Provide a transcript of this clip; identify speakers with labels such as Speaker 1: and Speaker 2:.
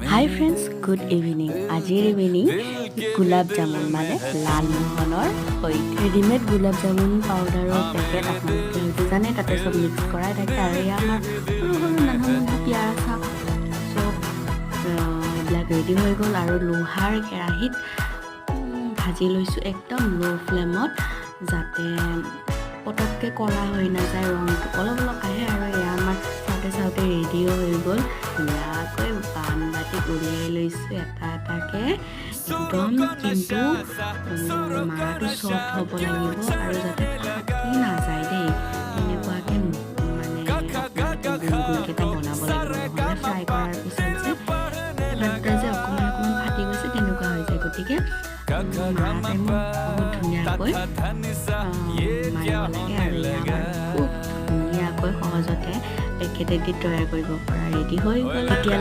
Speaker 1: হাই friends, good evening. আজিৰ evening গোলাপ জামুন মানে লালমোহনৰ সৈতে ৰেডিমেড গোলাপ জামুন পাউডাৰৰ পেকেট আপোনালোকে হয়তো জানে, তাতে চব মিক্স কৰাই থাকে। আৰু এয়া আমাৰ সৰু সৰু নানা পিয়াজ চব এইবিলাক ৰেডি হৈ গ'ল। আৰু লোহাৰ কেৰাহীত ভাজি লৈছোঁ একদম ল' ফ্লেমত, যাতে পটককৈ ক'লা হৈ নাযায়, ৰংটো অলপ অলপ আহে। আৰু এয়া আমাৰ চাওঁতে ৰেডিও হৈ গ'ল। ধুনীয়াকৈ বানবাটিত উলিয়াই লৈছোঁ এটা এটাকৈ একদম। কিন্তু মাৰাটো চফ্ট হ'ব লাগিব আৰু যাতে ফাটি নাযায় দেই, তেনেকুৱাকৈ মানে গোল গোলকেইটা বনাব লাগিব, নহ'লে ফ্ৰাই কৰাৰ পিছত যে অকণমান ফাটি গৈছে তেনেকুৱা হৈ যায়। গতিকে মাৰা টাইমত বহুত ধুনীয়াকৈ মাৰিব লাগে। আৰু আমাৰ খুব ধুনীয়াকৈ সহজতে পেকেটেদি তৈয়াৰ কৰিব পৰা ৰেডি হৈ গ'ল। এতিয়া